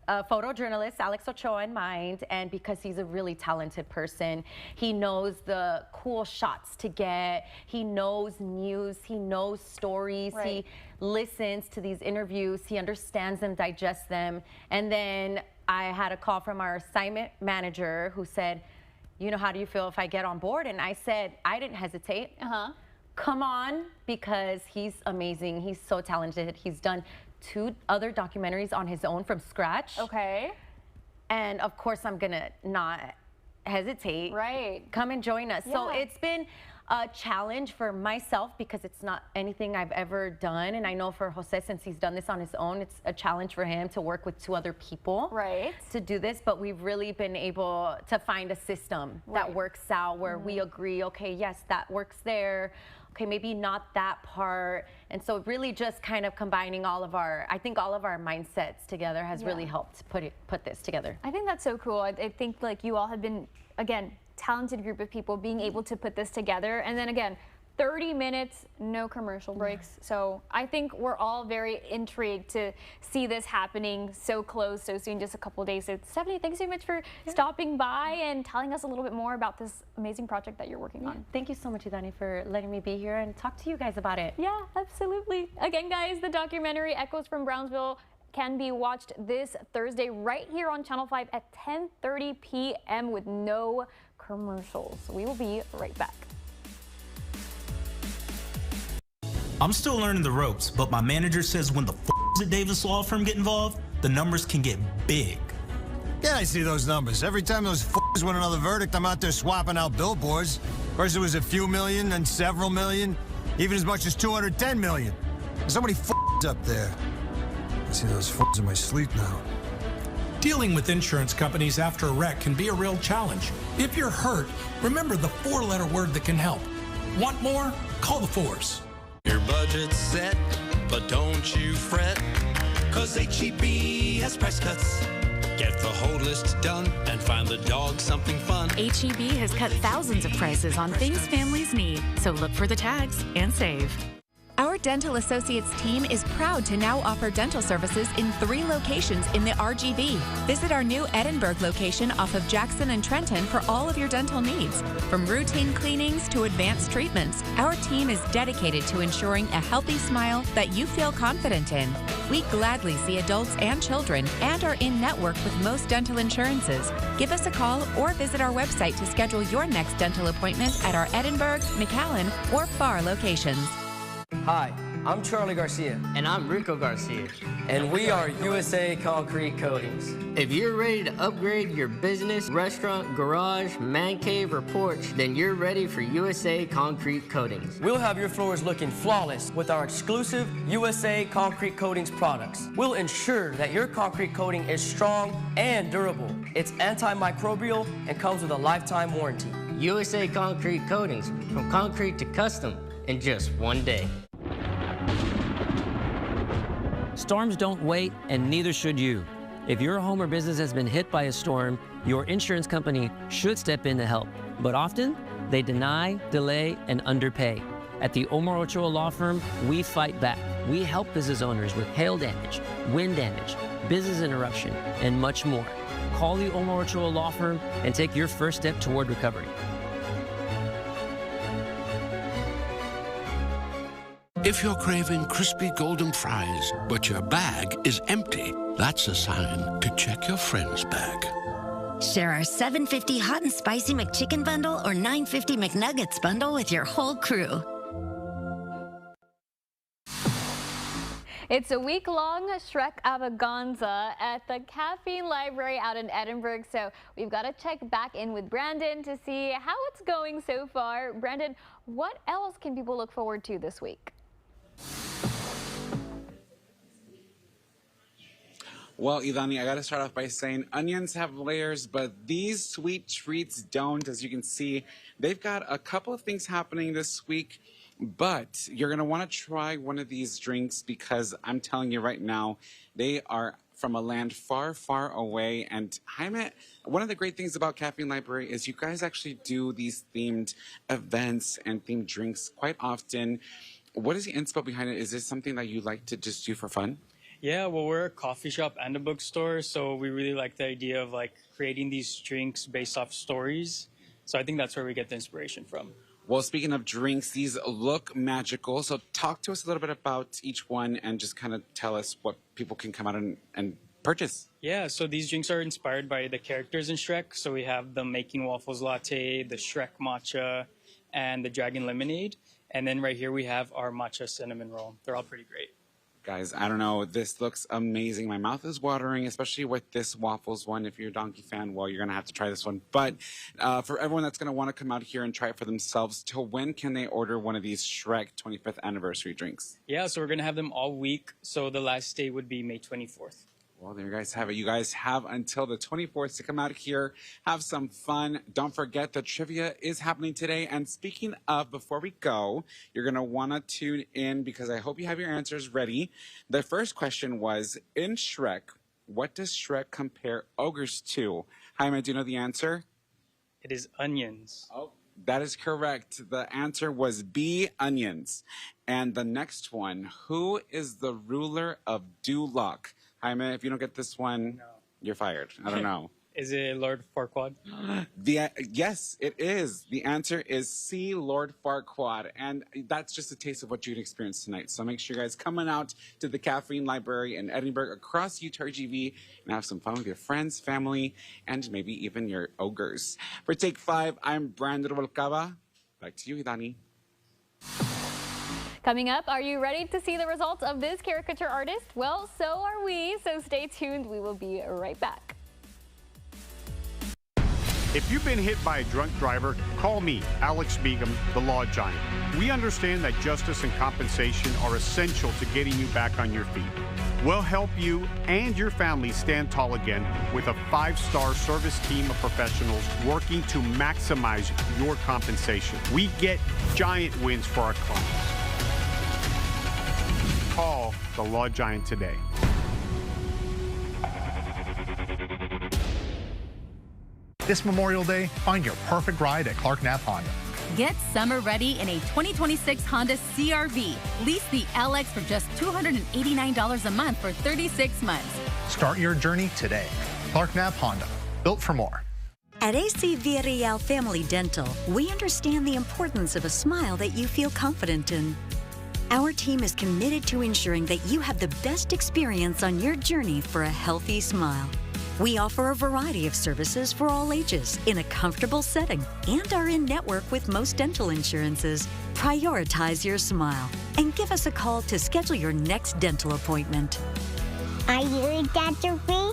a photojournalist, Alex Ochoa, in mind, and because he's a really talented person, he knows the cool shots to get, he knows news, he knows stories, he listens to these interviews, he understands them, digests them. And then I had a call from our assignment manager who said, you know, how do you feel if I get on board? And I said, I didn't hesitate. Come on, because he's amazing, he's so talented, he's done 2 other documentaries on his own from scratch. And of course, I'm gonna not hesitate. Come and join us. So it's been a challenge for myself because it's not anything I've ever done. And I know for Jose, since he's done this on his own, it's a challenge for him to work with 2 other people to do this. But we've really been able to find a system that works out where we agree, okay, yes, that works there. Okay, maybe not that part. And so really just kind of combining all of our, I think all of our mindsets together has really helped put this together. I think that's so cool. I think like you all have been, again, talented group of people being able to put this together. And then again, 30 minutes, no commercial breaks. So I think we're all very intrigued to see this happening so close, so soon, just a couple of days. So Stephanie, thanks so much for stopping by and telling us a little bit more about this amazing project that you're working on. Thank you so much, Idani, for letting me be here and talk to you guys about it. Yeah, absolutely. Again, guys, the documentary Echoes from Brownsville can be watched this Thursday right here on Channel 5 at 10:30 p.m. with no commercials. We will be right back. I'm still learning the ropes, but my manager says when the at Davis Law Firm get involved, the numbers can get big. Yeah, I see those numbers. Every time those win another verdict, I'm out there swapping out billboards. First it was a few million, then several million, even as much as 210 million. There's so many up there. I see those in my sleep now. Dealing with insurance companies after a wreck can be a real challenge. If you're hurt, remember the 4-letter word that can help. Want more? Call the Force. Your budget's set, but don't you fret, cause H-E-B has price cuts. Get the whole list done and find the dog something fun. H-E-B has cut thousands of prices on things families need, so look for the tags and save. Our Dental Associates team is proud to now offer dental services in 3 locations in the RGV. Visit our new Edinburgh location off of Jackson and Trenton for all of your dental needs. From routine cleanings to advanced treatments, our team is dedicated to ensuring a healthy smile that you feel confident in. We gladly see adults and children and are in network with most dental insurances. Give us a call or visit our website to schedule your next dental appointment at our Edinburgh, McAllen, or Pharr locations. Hi, I'm Charlie Garcia. And I'm Rico Garcia. And we are USA Concrete Coatings. If you're ready to upgrade your business, restaurant, garage, man cave, or porch, then you're ready for USA Concrete Coatings. We'll have your floors looking flawless with our exclusive USA Concrete Coatings products. We'll ensure that your concrete coating is strong and durable. It's antimicrobial and comes with a lifetime warranty. USA Concrete Coatings, from concrete to custom in just one day. Storms don't wait, and neither should you. If your home or business has been hit by a storm, your insurance company should step in to help. But often, they deny, delay, and underpay. At the Omar Ochoa Law Firm, we fight back. We help business owners with hail damage, wind damage, business interruption, and much more. Call the Omar Ochoa Law Firm and take your first step toward recovery. If you're craving crispy golden fries, but your bag is empty, that's a sign to check your friend's bag. Share our $7.50 hot and spicy McChicken bundle or $9.50 McNuggets bundle with your whole crew. It's a week-long Shrekavaganza at the Caffeine Library out in Edinburgh, so we've got to check back in with Brandon to see how it's going so far. Brandon, what else can people look forward to this week? Well, Idani, I got to start off by saying onions have layers, but these sweet treats don't. As you can see, they've got a couple of things happening this week, but you're going to want to try one of these drinks because I'm telling you right now, they are from a land far, far away. And Jaime, one of the great things about Caffeine Library is you guys actually do these themed events and themed drinks quite often. What is the inspo behind it? Is this something that you like to just do for fun? Yeah, well, we're a coffee shop and a bookstore, so we really like the idea of like creating these drinks based off stories. So I think that's where we get the inspiration from. Well, speaking of drinks, these look magical. So talk to us a little bit about each one and just kind of tell us what people can come out and purchase. Yeah, so these drinks are inspired by the characters in Shrek. So we have the Making Waffles Latte, the Shrek Matcha, and the Dragon Lemonade. And then right here we have our matcha cinnamon roll. They're all pretty great. Guys, I don't know. This looks amazing. My mouth is watering, especially with this waffles one. If you're a Donkey fan, well, you're going to have to try this one. But for everyone that's going to want to come out here and try it for themselves, till when can they order one of these Shrek 25th anniversary drinks? Yeah, so we're going to have them all week. So the last day would be May 24th. Well, there you guys have it. You guys have until the 24th to come out here, have some fun. Don't forget the trivia is happening today. And speaking of, before we go, you're going to want to tune in because I hope you have your answers ready. The first question was, in Shrek, what does Shrek compare ogres to? Jaime, do you know the answer? It is onions. Oh, that is correct. The answer was B, onions. And the next one, who is the ruler of Duloc? Jaime, if you don't get this one, you're fired. I don't know. Is it Lord Farquaad? Yes, it is. The answer is C, Lord Farquaad. And that's just a taste of what you'd experience tonight. So make sure you guys coming out to the Caffeine Library in Edinburgh across UTRGV and have some fun with your friends, family, and maybe even your ogres. For Take 5, I'm Brandon Rubalcaba. Back to you, Idani. Coming up, are you ready to see the results of this caricature artist? Well, so are we, so stay tuned. We will be right back. If you've been hit by a drunk driver, call me, Alex Begum, the Law Giant. We understand that justice and compensation are essential to getting you back on your feet. We'll help you and your family stand tall again with a 5-star service team of professionals working to maximize your compensation. We get giant wins for our clients. Call the Law Giant today. This Memorial Day, find your perfect ride at Clark Knapp Honda. Get summer ready in a 2026 Honda CR-V. Lease the LX for just $289 a month for 36 months. Start your journey today. Clark Knapp Honda, built for more. At AC Villarreal Family Dental, we understand the importance of a smile that you feel confident in. Our team is committed to ensuring that you have the best experience on your journey for a healthy smile. We offer a variety of services for all ages in a comfortable setting and are in network with most dental insurances. Prioritize your smile and give us a call to schedule your next dental appointment. Are you Dr. B?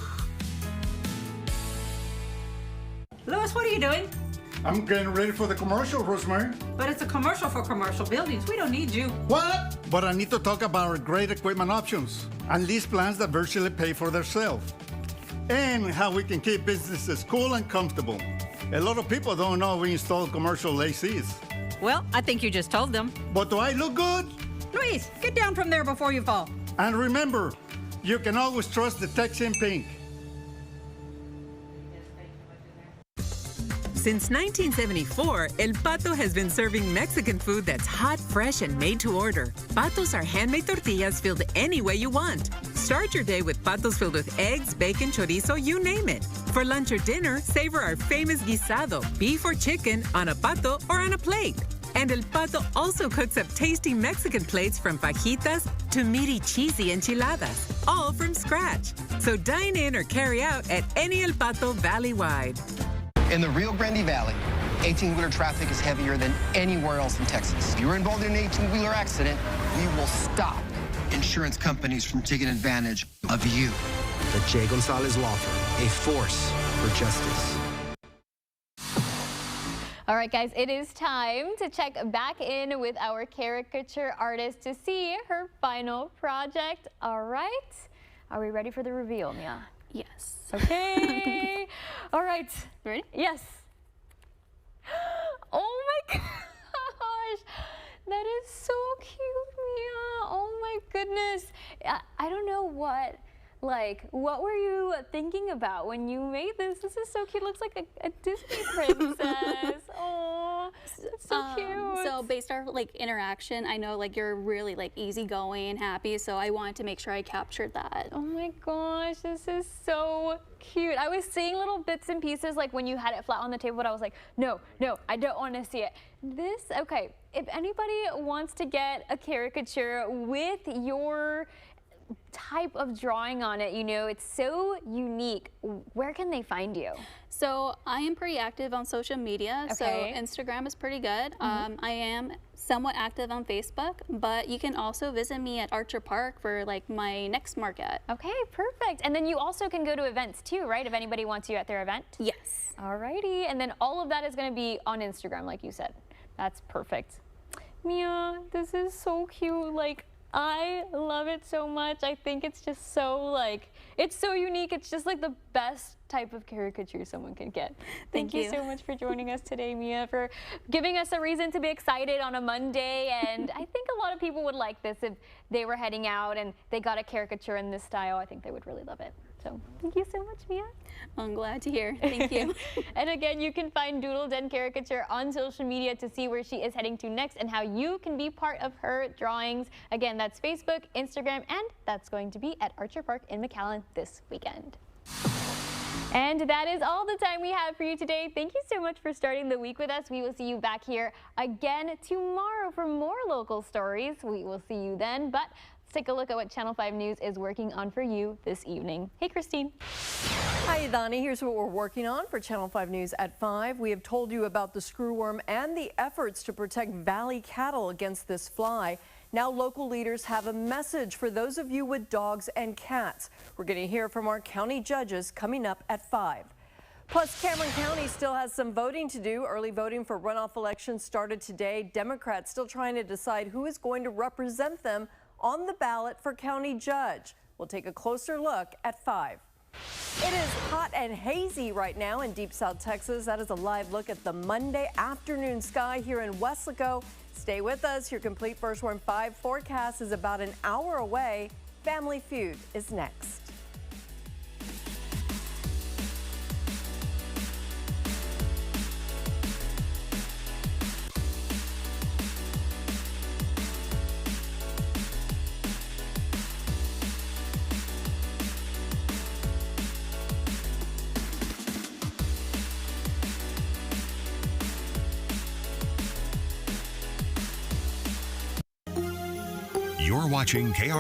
Louis, what are you doing? I'm getting ready for the commercial, Rosemary. But it's a commercial for commercial buildings. We don't need you. What? But I need to talk about our great equipment options and lease plans that virtually pay for themselves. And how we can keep businesses cool and comfortable. A lot of people don't know we install commercial ACs. Well, I think you just told them. But do I look good? Luis, get down from there before you fall. And remember, you can always trust the Tex in Pink. Since 1974, El Pato has been serving Mexican food that's hot, fresh, and made to order. Patos are handmade tortillas filled any way you want. Start your day with Patos filled with eggs, bacon, chorizo, you name it. For lunch or dinner, savor our famous guisado, beef or chicken, on a pato or on a plate. And El Pato also cooks up tasty Mexican plates from fajitas to meaty, cheesy enchiladas, all from scratch. So dine in or carry out at any El Pato valley-wide. In the Rio Grande Valley, 18-wheeler traffic is heavier than anywhere else in Texas. If you're involved in an 18-wheeler accident, we will stop insurance companies from taking advantage of you. The Jay Gonzalez Law Firm, a force for justice. All right, guys, it is time to check back in with our caricature artist to see her final project. All right, are we ready for the reveal, Mia? Yes. Okay. All right. Ready? Yes. Oh my gosh. That is so cute, Mia. Oh my goodness. I don't know what were you thinking about when you made this? This is so cute. It looks like a Disney princess. Oh, so cute. So based on interaction, I know you're really easygoing, happy. So I wanted to make sure I captured that. Oh my gosh, this is so cute. I was seeing little bits and pieces when you had it flat on the table, but I was like, no, I don't want to see it. Okay, if anybody wants to get a caricature with your type of drawing on it, it's so unique, where can they find you? So I am pretty active on social media. Okay. So Instagram is pretty good. I am somewhat active on Facebook, but you can also visit me at Archer Park for my next market. Okay, perfect. And then you also can go to events too, right? If anybody wants you at their event? Yes. Alrighty, and then all of that is going to be on Instagram, like you said. That's perfect. Mia, this is so cute. I love it so much. I think it's just so it's so unique. It's just the best type of caricature someone can get. Thank you so much for joining us today, Mia, for giving us a reason to be excited on a Monday. And I think a lot of people would like this if they were heading out and they got a caricature in this style. I think they would really love it. So thank you so much, Mia. I'm glad to hear. Thank you. And again, you can find Doodle Den Caricature on social media to see where she is heading to next and how you can be part of her drawings. Again, that's Facebook, Instagram, and that's going to be at Archer Park in McAllen this weekend. And that is all the time we have for you today. Thank you so much for starting the week with us. We will see you back here again tomorrow for more local stories. We will see you then, but let's take a look at what Channel 5 News is working on for you this evening. Hey, Christine. Hi, Idani. Here's what we're working on for Channel 5 News at 5. We have told you about the screwworm and the efforts to protect valley cattle against this fly. Now local leaders have a message for those of you with dogs and cats. We're going to hear from our county judges coming up at 5. Plus, Cameron County still has some voting to do. Early voting for runoff elections started today. Democrats still trying to decide who is going to represent them on the ballot for county judge. We'll take a closer look at 5. It is hot and hazy right now in Deep South Texas. That is a live look at the Monday afternoon sky here in Weslaco. Stay with us. Your complete First Warn 5 forecast is about an hour away. Family Feud is next. You're watching KR.